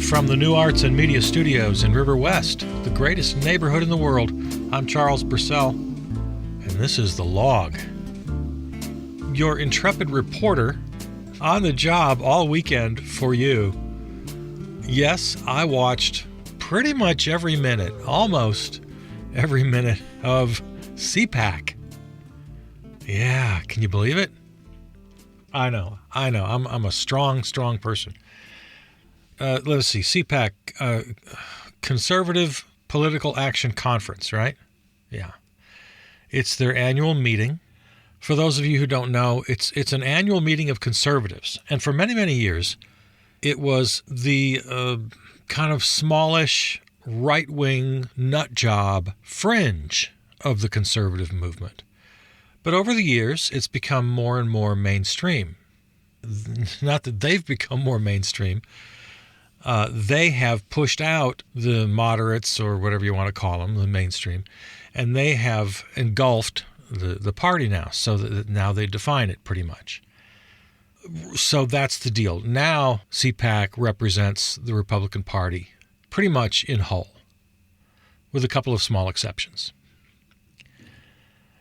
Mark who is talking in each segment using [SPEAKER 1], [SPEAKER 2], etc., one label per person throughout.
[SPEAKER 1] From the New Arts and Media Studios in River West, the greatest neighborhood in the world, I'm Charles Purcell, and this is The Log. Your intrepid reporter on the job all weekend for you. Yes, I watched pretty much every minute, almost every minute of CPAC. Yeah, can you believe it? I know. I'm a strong person. Let's see, CPAC, Conservative Political Action Conference, right? Yeah. It's their annual meeting. For those of you who don't know, it's an annual meeting of conservatives. And for many, many years, it was the kind of smallish, right-wing, nut job fringe of the conservative movement. But over the years, it's become more and more mainstream. Not that they've become more mainstream. They have pushed out the moderates, or whatever you want to call them, the mainstream, and they have engulfed the party now, so that now they define it pretty much. So that's the deal. Now CPAC represents the Republican Party pretty much in whole, with a couple of small exceptions.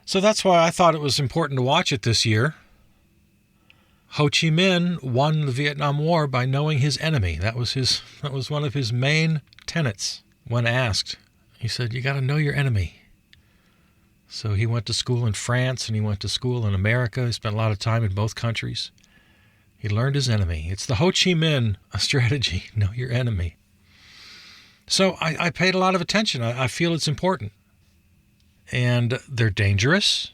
[SPEAKER 1] So that's why I thought it was important to watch it this year. Ho Chi Minh won the Vietnam War by knowing his enemy. That was one of his main tenets when asked. He said, you got to know your enemy. So he went to school in France and he went to school in America. He spent a lot of time in both countries. He learned his enemy. It's the Ho Chi Minh strategy, know your enemy. So I paid a lot of attention. I feel it's important. And they're dangerous.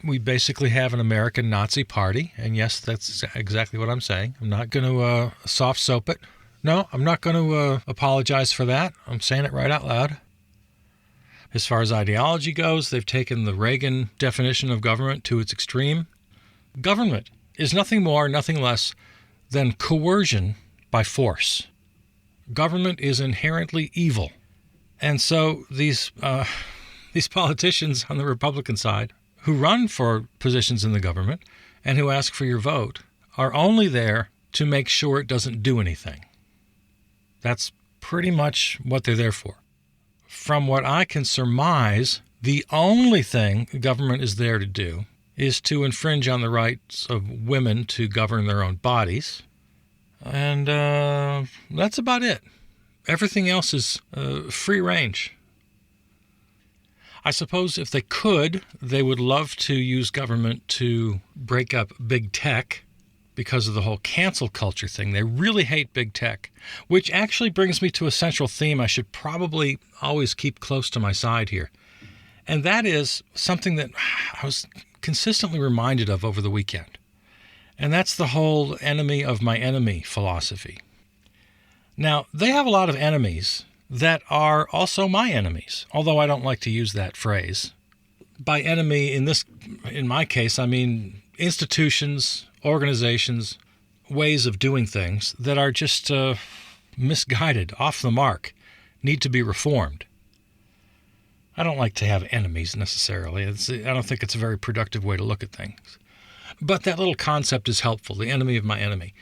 [SPEAKER 1] We basically have an American Nazi party, and yes, that's exactly what I'm saying. I'm not going to soft soap it. No, I'm not going to apologize for that. I'm saying it right out loud. As far as ideology goes, they've taken the Reagan definition of government to its extreme. Government is nothing more, nothing less than coercion by force. Government is inherently evil. And so these politicians on the Republican side who run for positions in the government and who ask for your vote are only there to make sure it doesn't do anything. That's pretty much what they're there for. From what I can surmise, the only thing government is there to do is to infringe on the rights of women to govern their own bodies. And that's about it. Everything else is free range. I suppose if they could, they would love to use government to break up big tech because of the whole cancel culture thing. They really hate big tech, which actually brings me to a central theme I should probably always keep close to my side here. And that is something that I was consistently reminded of over the weekend. And that's the whole enemy of my enemy philosophy. Now, they have a lot of enemies that are also my enemies, although I don't like to use that phrase. By enemy, in my case, I mean institutions, organizations, ways of doing things that are just misguided, off the mark, need to be reformed. I don't like to have enemies necessarily. I don't think it's a very productive way to look at things. But that little concept is helpful, the enemy of my enemy.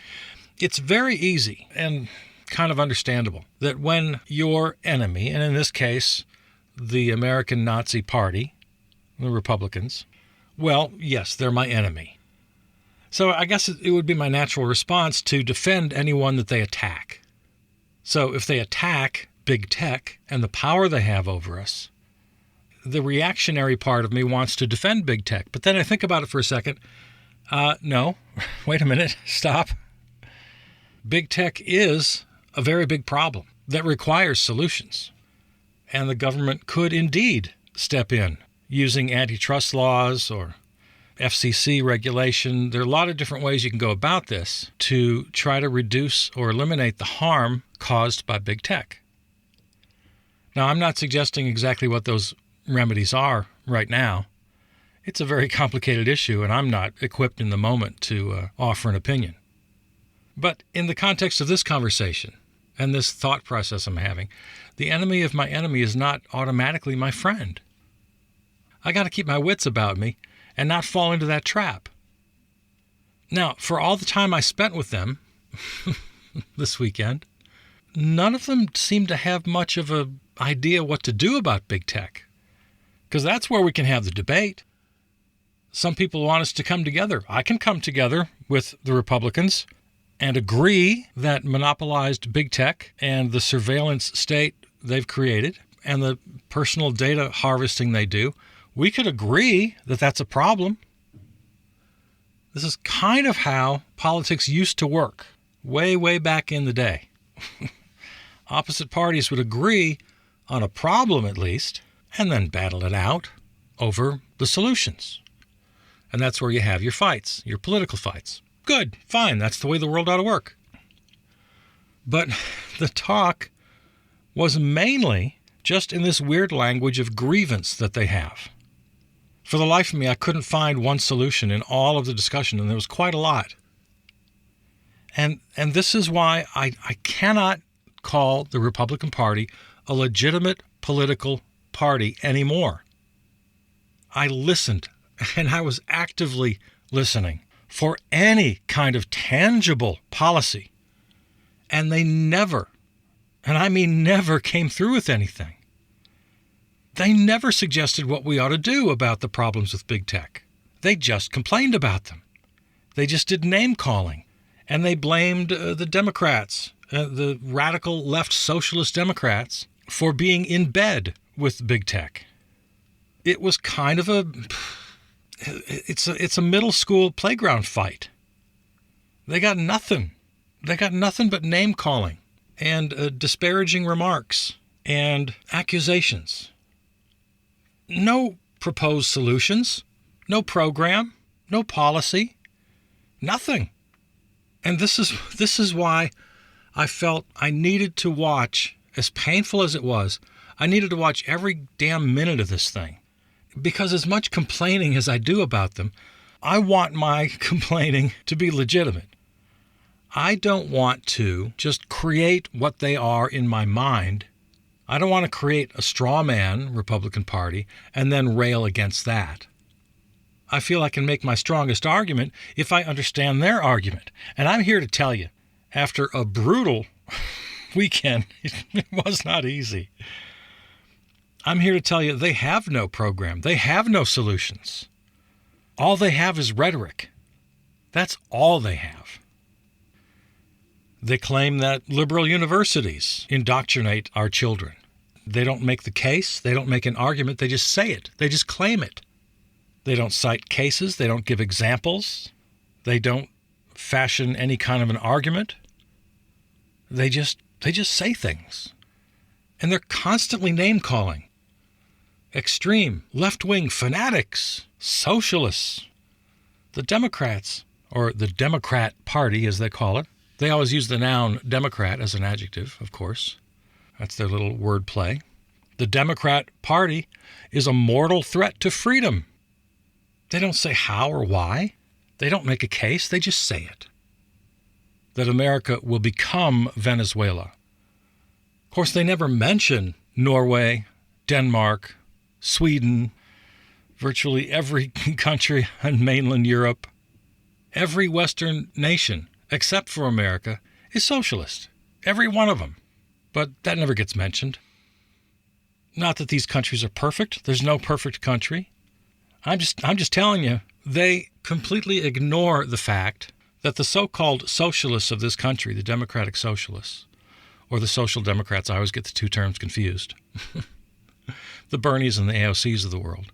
[SPEAKER 1] It's very easy and kind of understandable that when your enemy, and in this case, the American Nazi Party, the Republicans, well, yes, they're my enemy. So I guess it would be my natural response to defend anyone that they attack. So if they attack big tech and the power they have over us, the reactionary part of me wants to defend big tech. But then I think about it for a second. No, wait a minute, stop. Big tech is a very big problem that requires solutions. And the government could indeed step in using antitrust laws or FCC regulation. There are a lot of different ways you can go about this to try to reduce or eliminate the harm caused by big tech. Now, I'm not suggesting exactly what those remedies are right now. It's a very complicated issue, and I'm not equipped in the moment to offer an opinion. But in the context of this conversation and this thought process I'm having, the enemy of my enemy is not automatically my friend. I got to keep my wits about me and not fall into that trap. Now, for all the time I spent with them this weekend, none of them seemed to have much of an idea what to do about big tech, because that's where we can have the debate. Some people want us to come together. I can come together with the Republicans and agree that monopolized big tech and the surveillance state they've created and the personal data harvesting they do, we could agree that that's a problem. This is kind of how politics used to work, way, way back in the day. Opposite parties would agree on a problem at least, and then battle it out over the solutions. And that's where you have your fights, your political fights. Good, fine, that's the way the world ought to work. But the talk was mainly just in this weird language of grievance that they have. For the life of me, I couldn't find one solution in all of the discussion, and there was quite a lot. And this is why I cannot call the Republican Party a legitimate political party anymore. I listened, and I was actively listening for any kind of tangible policy. And they never, and I mean never, came through with anything. They never suggested what we ought to do about the problems with big tech. They just complained about them. They just did name calling. And they blamed the Democrats, the radical left socialist Democrats, for being in bed with big tech. It was kind of it's a middle school playground fight. They got nothing. They got nothing but name calling and disparaging remarks and accusations. No proposed solutions, no program, no policy, nothing. And this is why I felt I needed to watch, as painful as it was, I needed to watch every damn minute of this thing. Because as much complaining as I do about them, I want my complaining to be legitimate. I don't want to just create what they are in my mind. I don't want to create a straw man Republican Party and then rail against that. I feel I can make my strongest argument if I understand their argument. And I'm here to tell you, after a brutal weekend, it was not easy. I'm here to tell you they have no program. They have no solutions. All they have is rhetoric. That's all they have. They claim that liberal universities indoctrinate our children. They don't make the case. They don't make an argument. They just say it. They just claim it. They don't cite cases. They don't give examples. They don't fashion any kind of an argument. They just say things. And they're constantly name-calling. Extreme, left-wing fanatics, socialists. The Democrats, or the Democrat Party as they call it, they always use the noun Democrat as an adjective, of course. That's their little word play. The Democrat Party is a mortal threat to freedom. They don't say how or why. They don't make a case. They just say it. That America will become Venezuela. Of course, they never mention Norway, Denmark, Sweden, virtually every country in mainland Europe. Every Western nation, except for America, is socialist. Every one of them. But that never gets mentioned. Not that these countries are perfect. There's no perfect country. I'm just telling you, they completely ignore the fact that the so-called socialists of this country, the Democratic Socialists, or the Social Democrats, I always get the two terms confused, the Bernies and the AOCs of the world,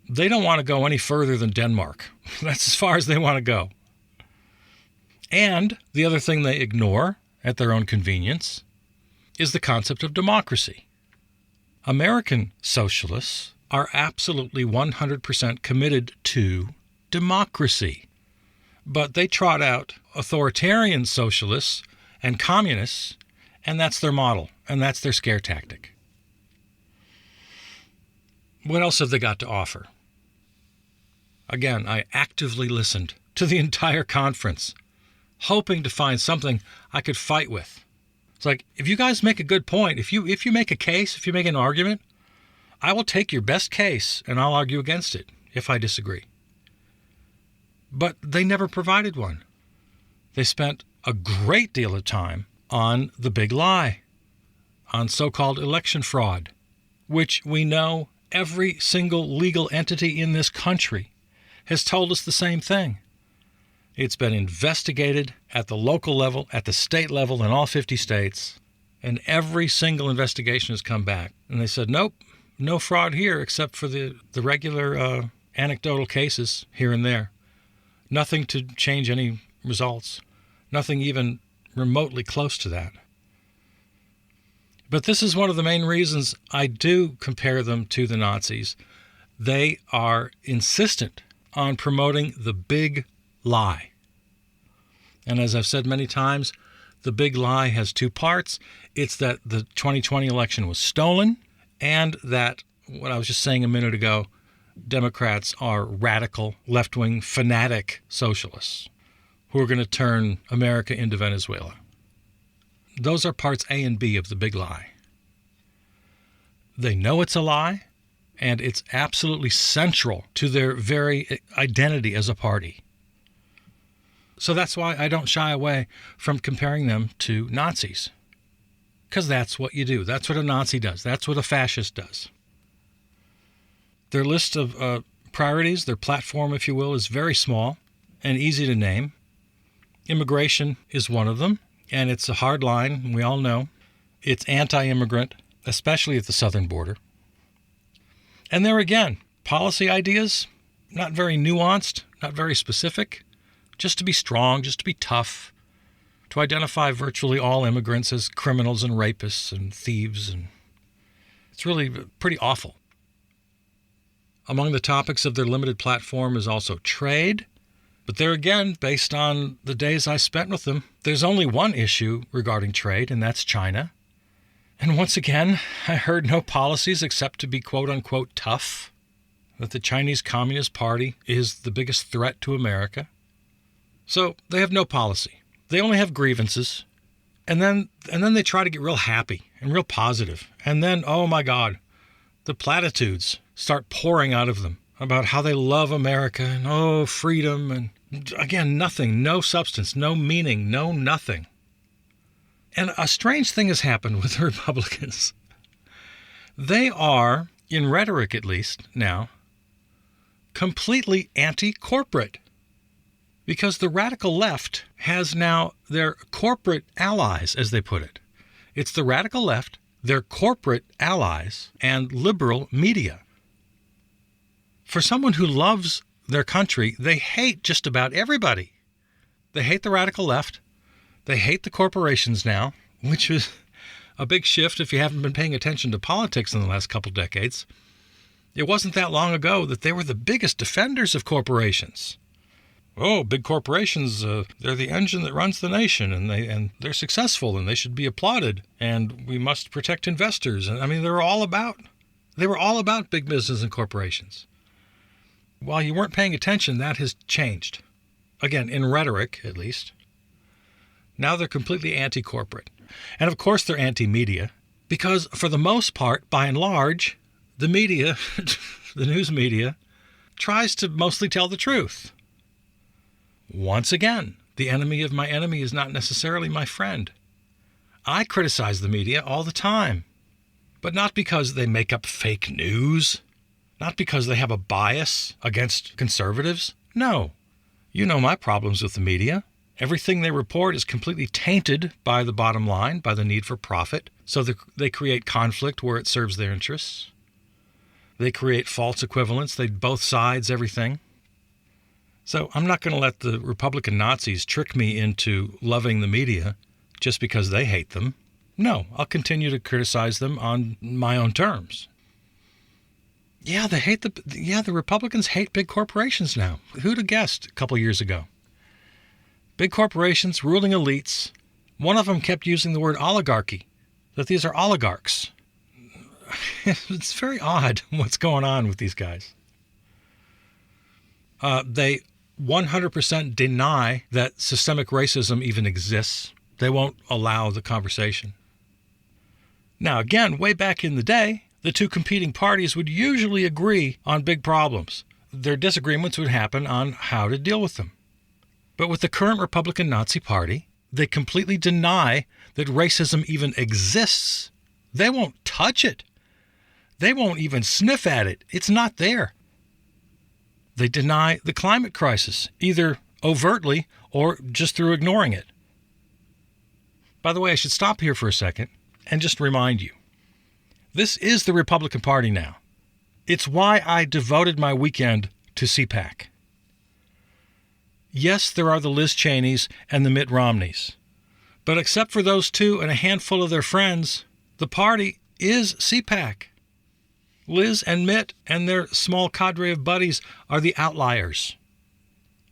[SPEAKER 1] they don't want to go any further than Denmark. That's as far as they want to go. And the other thing they ignore at their own convenience is the concept of democracy. American socialists are absolutely 100% committed to democracy. But they trot out authoritarian socialists and communists, and that's their model, and that's their scare tactic. What else have they got to offer? Again, I actively listened to the entire conference, hoping to find something I could fight with. It's like, if you guys make a good point, if you make a case, if you make an argument, I will take your best case and I'll argue against it if I disagree. But they never provided one. They spent a great deal of time on the big lie, on so-called election fraud, which we know every single legal entity in this country has told us the same thing. It's been investigated at the local level, at the state level in all 50 states, and every single investigation has come back. And they said, nope, no fraud here except for the regular anecdotal cases here and there. Nothing to change any results. Nothing even remotely close to that. But this is one of the main reasons I do compare them to the Nazis. They are insistent on promoting the big lie. And as I've said many times, the big lie has two parts. It's that the 2020 election was stolen, and that, what I was just saying a minute ago, Democrats are radical, left-wing, fanatic socialists who are going to turn America into Venezuela. Those are parts A and B of the big lie. They know it's a lie, and it's absolutely central to their very identity as a party. So that's why I don't shy away from comparing them to Nazis. Because that's what you do. That's what a Nazi does. That's what a fascist does. Their list of priorities, their platform, if you will, is very small and easy to name. Immigration is one of them, and it's a hard line, we all know. It's anti-immigrant, especially at the southern border. And there again, policy ideas, not very nuanced, not very specific, just to be strong, just to be tough, to identify virtually all immigrants as criminals and rapists and thieves. And it's really pretty awful. Among the topics of their limited platform is also trade. But there again, based on the days I spent with them, there's only one issue regarding trade, and that's China. And once again, I heard no policies except to be quote-unquote tough, that the Chinese Communist Party is the biggest threat to America. So they have no policy. They only have grievances. And then they try to get real happy and real positive. And then, oh my God, the platitudes start pouring out of them about how they love America and, oh, freedom. And again, nothing, no substance, no meaning, no nothing. And a strange thing has happened with the Republicans. They are, in rhetoric at least now, completely anti-corporate. Because the radical left has now their corporate allies, as they put it. It's the radical left, their corporate allies, and liberal media. For someone who loves their country, they hate just about everybody. They hate the radical left. They hate the corporations now, which is a big shift if you haven't been paying attention to politics in the last couple decades. It wasn't that long ago that they were the biggest defenders of corporations. Oh, big corporations, they're the engine that runs the nation, and they're successful, and they should be applauded, and we must protect investors. And I mean, they were all about big business and corporations. While you weren't paying attention, that has changed. Again, in rhetoric, at least. Now they're completely anti-corporate. And of course they're anti-media, because for the most part, by and large, the media, the news media, tries to mostly tell the truth. Once again, the enemy of my enemy is not necessarily my friend. I criticize the media all the time, but not because they make up fake news, not because they have a bias against conservatives. No. You know my problems with the media. Everything they report is completely tainted by the bottom line, by the need for profit. So they create conflict where it serves their interests. They create false equivalence. They both sides everything. So I'm not going to let the Republican Nazis trick me into loving the media just because they hate them. No, I'll continue to criticize them on my own terms. Yeah, the Republicans hate big corporations now. Who'd have guessed a couple years ago? Big corporations, ruling elites. One of them kept using the word oligarchy, that these are oligarchs. It's very odd what's going on with these guys. They 100% deny that systemic racism even exists. They won't allow the conversation. Now, again, way back in the day, the two competing parties would usually agree on big problems. Their disagreements would happen on how to deal with them. But with the current Republican Nazi Party, they completely deny that racism even exists. They won't touch it. They won't even sniff at it. It's not there. They deny the climate crisis, either overtly or just through ignoring it. By the way, I should stop here for a second and just remind you, this is the Republican Party now. It's why I devoted my weekend to CPAC. Yes, there are the Liz Cheneys and the Mitt Romneys. But except for those two and a handful of their friends, the party is CPAC. Liz and Mitt and their small cadre of buddies are the outliers.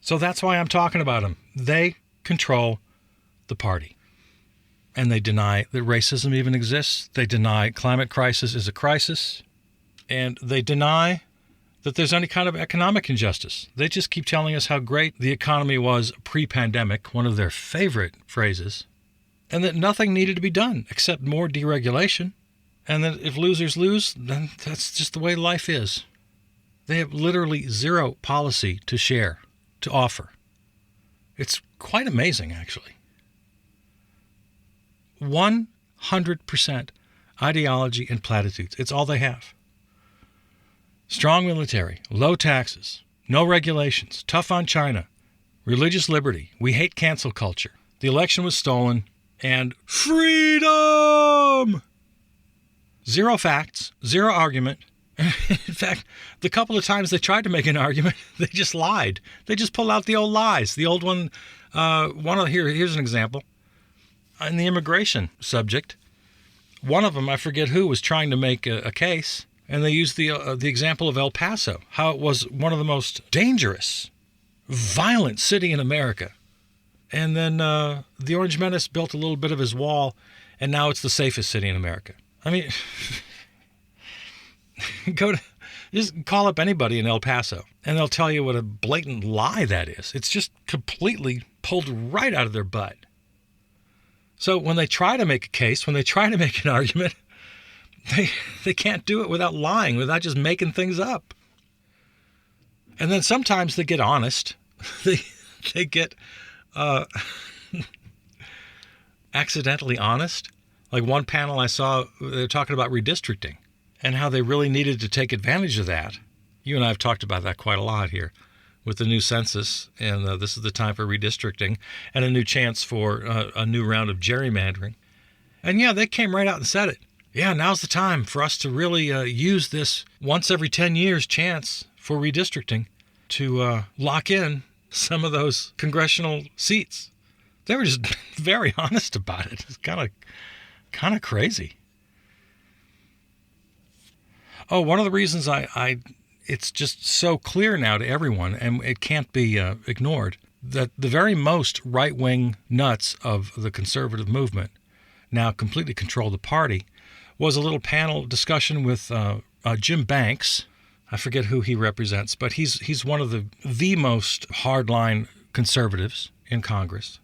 [SPEAKER 1] So that's why I'm talking about them. They control the party. And they deny that racism even exists. They deny climate crisis is a crisis. And they deny that there's any kind of economic injustice. They just keep telling us how great the economy was pre-pandemic, one of their favorite phrases, and that nothing needed to be done except more deregulation. And that if losers lose, then that's just the way life is. They have literally zero policy to share, to offer. It's quite amazing, actually. 100% ideology and platitudes. It's all they have. Strong military, low taxes, no regulations, tough on China, religious liberty, we hate cancel culture, the election was stolen, and freedom! Zero facts, zero argument. In fact, the couple of times they tried to make an argument, they just lied. They just pulled out the old lies. The old one, here's an example. In the immigration subject, one of them, I forget who, was trying to make a case, and they used the example of El Paso, how it was one of the most dangerous, violent city in America. And then the Orange Menace built a little bit of his wall, and now it's the safest city in America. I mean, just call up anybody in El Paso, and they'll tell you what a blatant lie that is. It's just completely pulled right out of their butt. So when they try to make a case, when they try to make an argument, they can't do it without lying, without just making things up. And then sometimes they get honest. They get accidentally honest. Like one panel I saw, they're talking about redistricting and how they really needed to take advantage of that. You and I have talked about that quite a lot here with the new census, and this is the time for redistricting and a new chance for a new round of gerrymandering. And yeah, they came right out and said it. Yeah, now's the time for us to really use this once every 10 years chance for redistricting to lock in some of those congressional seats. They were just very honest about it. It's kind of crazy. Oh, one of the reasons it's just so clear now to everyone, and it can't be ignored, that the very most right-wing nuts of the conservative movement now completely control the party, was a little panel discussion with Jim Banks. I forget who he represents, but he's one of the most hardline conservatives in Congress.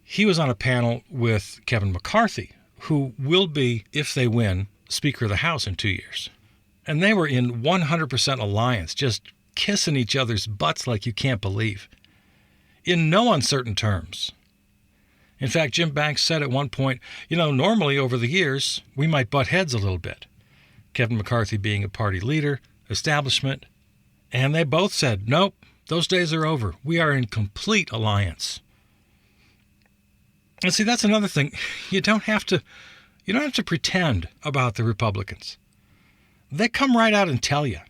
[SPEAKER 1] He was on a panel with Kevin McCarthy, who will be, if they win, Speaker of the House in 2 years. And they were in 100% alliance, just kissing each other's butts like you can't believe, in no uncertain terms. In fact, Jim Banks said at one point, normally over the years, we might butt heads a little bit. Kevin McCarthy being a party leader, establishment, and they both said, nope, those days are over. We are in complete alliance. And see, that's another thing. You don't have to pretend about the Republicans. They come right out and tell you.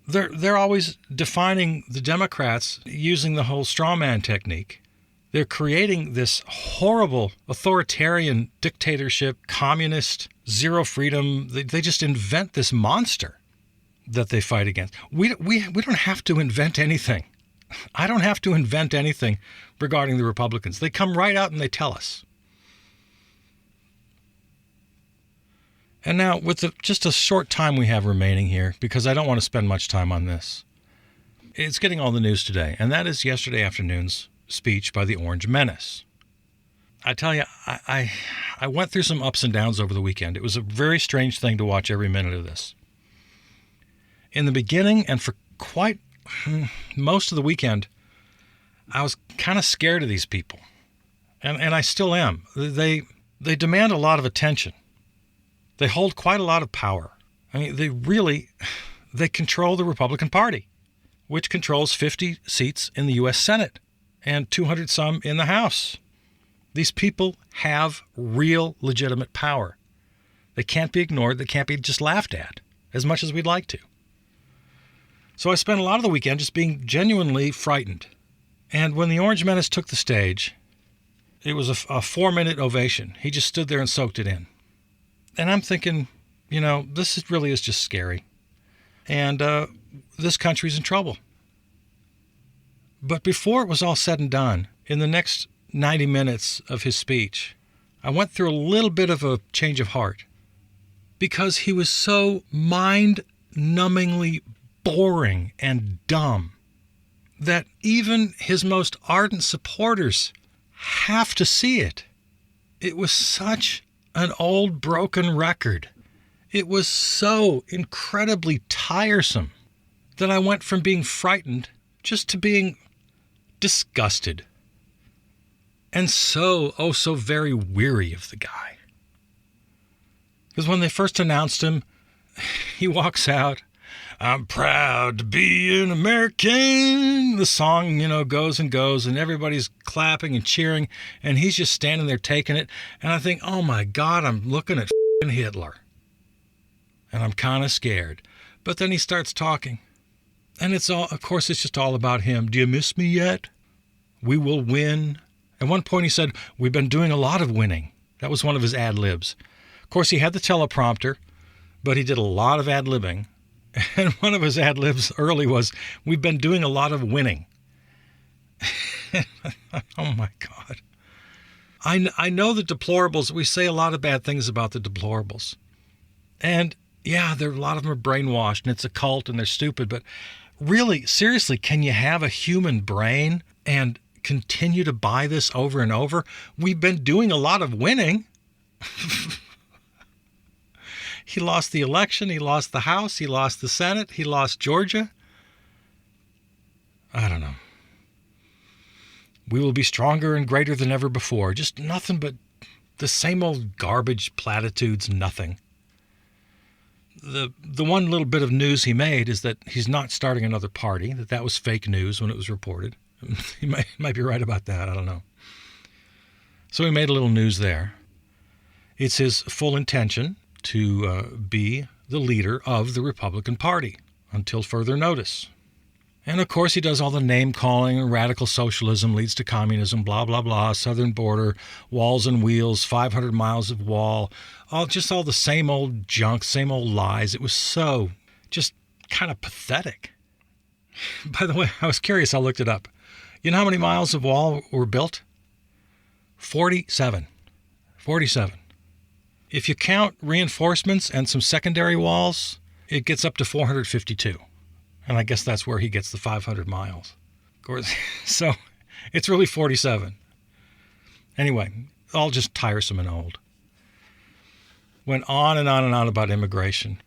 [SPEAKER 1] They're always defining the Democrats using the whole straw man technique. They're creating this horrible authoritarian dictatorship, communist, zero freedom. They just invent this monster that they fight against. We don't have to invent anything. I don't have to invent anything regarding the Republicans. They come right out and they tell us. And now, with just a short time we have remaining here, because I don't want to spend much time on this, it's getting all the news today, and that is yesterday afternoon's speech by the Orange Menace. I tell you, I went through some ups and downs over the weekend. It was a very strange thing to watch every minute of this. In the beginning and for quite most of the weekend, I was kind of scared of these people. And I still am. They demand a lot of attention. They hold quite a lot of power. I mean, they control the Republican Party, which controls 50 seats in the U.S. Senate and 200 some in the House. These people have real legitimate power. They can't be ignored. They can't be just laughed at as much as we'd like to. So I spent a lot of the weekend just being genuinely frightened. And when the Orange Menace took the stage, it was a 4-minute ovation. He just stood there and soaked it in. And I'm thinking, this really is just scary. And this country's in trouble. But before it was all said and done, in the next 90 minutes of his speech, I went through a little bit of a change of heart. Because he was so mind-numbingly boring and dumb that even his most ardent supporters have to see it. It was such an old broken record. It was so incredibly tiresome that I went from being frightened just to being disgusted. And so very weary of the guy. Because when they first announced him, he walks out, "I'm proud to be an American." The song, goes and goes, and everybody's clapping and cheering, and he's just standing there taking it. And I think, oh my God, I'm looking at Hitler. And I'm kind of scared. But then he starts talking. And it's just all about him. Do you miss me yet? We will win. At one point he said, "We've been doing a lot of winning." That was one of his ad-libs. Of course, he had the teleprompter, but he did a lot of ad-libbing. And one of his ad-libs early was, "We've been doing a lot of winning." Oh my God. I know the deplorables, we say a lot of bad things about the deplorables. And yeah, a lot of them are brainwashed and it's a cult and they're stupid. But really, seriously, can you have a human brain and continue to buy this over and over? We've been doing a lot of winning. He lost the election. He lost the House. He lost the Senate. He lost Georgia. I don't know. We will be stronger and greater than ever before. Just nothing but the same old garbage platitudes, nothing. The one little bit of news he made is that he's not starting another party, that was fake news when it was reported. He might be right about that. I don't know. So he made a little news there. It's his full intention to be the leader of the Republican Party until further notice. And of course he does all the name-calling, and radical socialism leads to communism, blah, blah, blah, southern border, walls and wheels, 500 miles of wall, all the same old junk, same old lies. It was so just kind of pathetic. By the way, I was curious, I looked it up. You know how many miles of wall were built? 47. 47. If you count reinforcements and some secondary walls, it gets up to 452. And I guess that's where he gets the 500 miles. Of course, so it's really 47. Anyway, all just tiresome and old. Went on and on and on about immigration.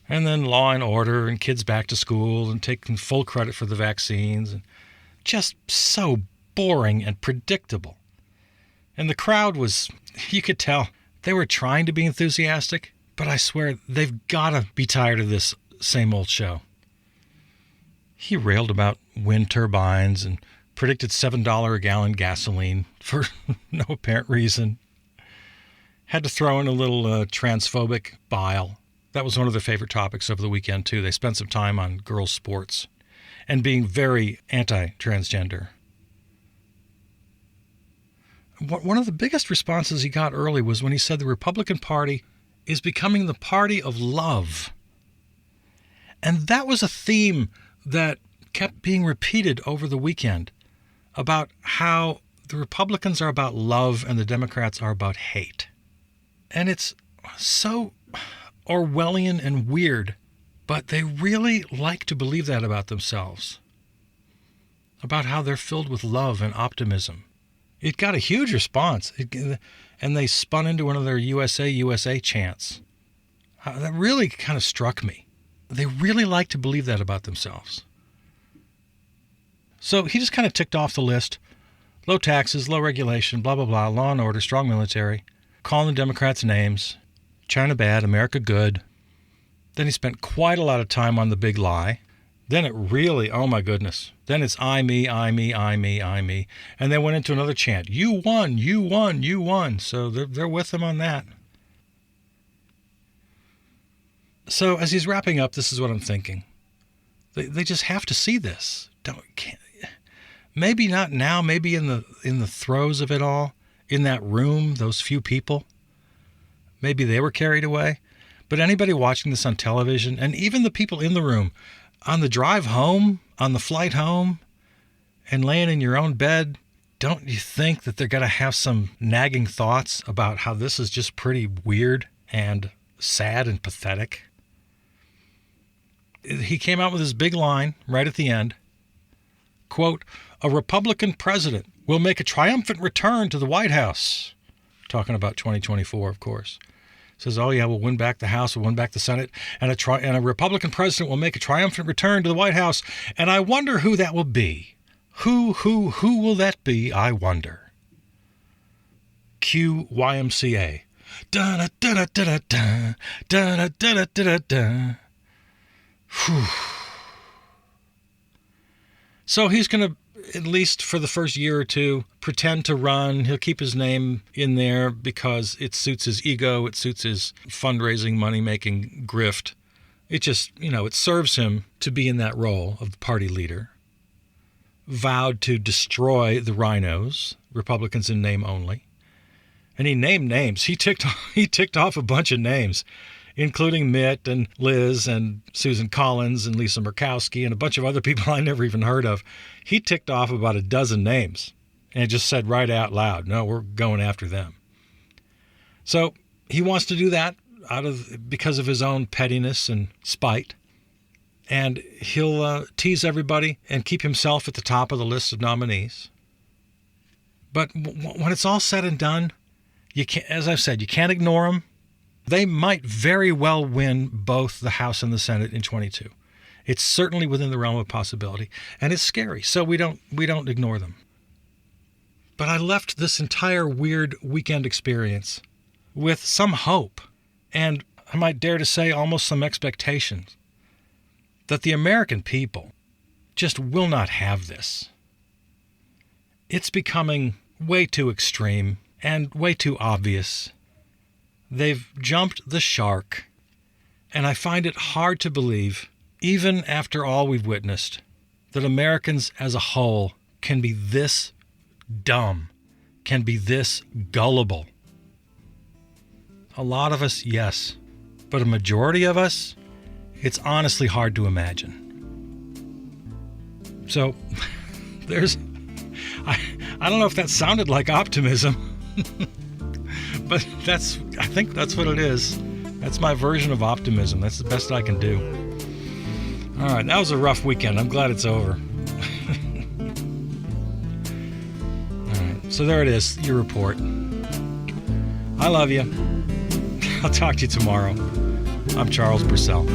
[SPEAKER 1] And then law and order and kids back to school and taking full credit for the vaccines. And just so boring and predictable. And the crowd was, you could tell, they were trying to be enthusiastic, but I swear they've got to be tired of this same old show. He railed about wind turbines and predicted $7 a gallon gasoline for no apparent reason. Had to throw in a little transphobic bile. That was one of their favorite topics over the weekend, too. They spent some time on girls' sports and being very anti-transgender. One of the biggest responses he got early was when he said the Republican Party is becoming the party of love. And that was a theme that kept being repeated over the weekend about how the Republicans are about love and the Democrats are about hate. And it's so Orwellian and weird, but they really like to believe that about themselves, about how they're filled with love and optimism It got a huge response, and they spun into one of their USA chants. That really kind of struck me. They really like to believe that about themselves. So he just kind of ticked off the list. Low taxes, low regulation, blah, blah, blah, law and order, strong military, calling the Democrats names, China bad, America good. Then he spent quite a lot of time on the big lie. Then it really, oh my goodness. Then it's I, me, I, me, I, me, I, me. And then went into another chant. You won, you won, you won. So they're with him on that. So as he's wrapping up, this is what I'm thinking. They just have to see this. Maybe not now, maybe in the throes of it all, in that room, those few people. Maybe they were carried away. But anybody watching this on television, and even the people in the room, on the drive home, on the flight home, and laying in your own bed, don't you think that they're going to have some nagging thoughts about how this is just pretty weird and sad and pathetic? He came out with his big line right at the end. Quote, "A Republican president will make a triumphant return to the White House." Talking about 2024, of course. Says, oh yeah, we'll win back the House, we'll win back the Senate, and a Republican president will make a triumphant return to the White House. And I wonder who that will be. Who will that be, I wonder? Cue YMCA. Da-da-da-da-da-da, da-da-da-da-da-da. Whew. So he's going to, at least for the first year or two, pretend to run. He'll keep his name in there because it suits his ego. It suits his fundraising, money-making grift. It just, it serves him to be in that role of the party leader. Vowed to destroy the rhinos, Republicans in name only. And he named names. He ticked off a bunch of names, including Mitt and Liz and Susan Collins and Lisa Murkowski and a bunch of other people I never even heard of. He ticked off about a dozen names and just said right out loud, no, we're going after them. So he wants to do that because of his own pettiness and spite. And he'll tease everybody and keep himself at the top of the list of nominees. But when it's all said and done, you can't, as I've said, you can't ignore them. They might very well win both the House and the Senate in 22. It's certainly within the realm of possibility, and it's scary, so we don't ignore them. But I left this entire weird weekend experience with some hope, and I might dare to say almost some expectations, that the American people just will not have this. It's becoming way too extreme and way too obvious. They've jumped the shark, and I find it hard to believe, even after all we've witnessed, that Americans as a whole can be this dumb, can be this gullible. A lot of us, yes, but a majority of us, it's honestly hard to imagine. So, I don't know if that sounded like optimism, but I think that's what it is. That's my version of optimism. That's the best I can do. All right, that was a rough weekend. I'm glad it's over. All right, so there it is, your report. I love you. I'll talk to you tomorrow. I'm Charles Purcell.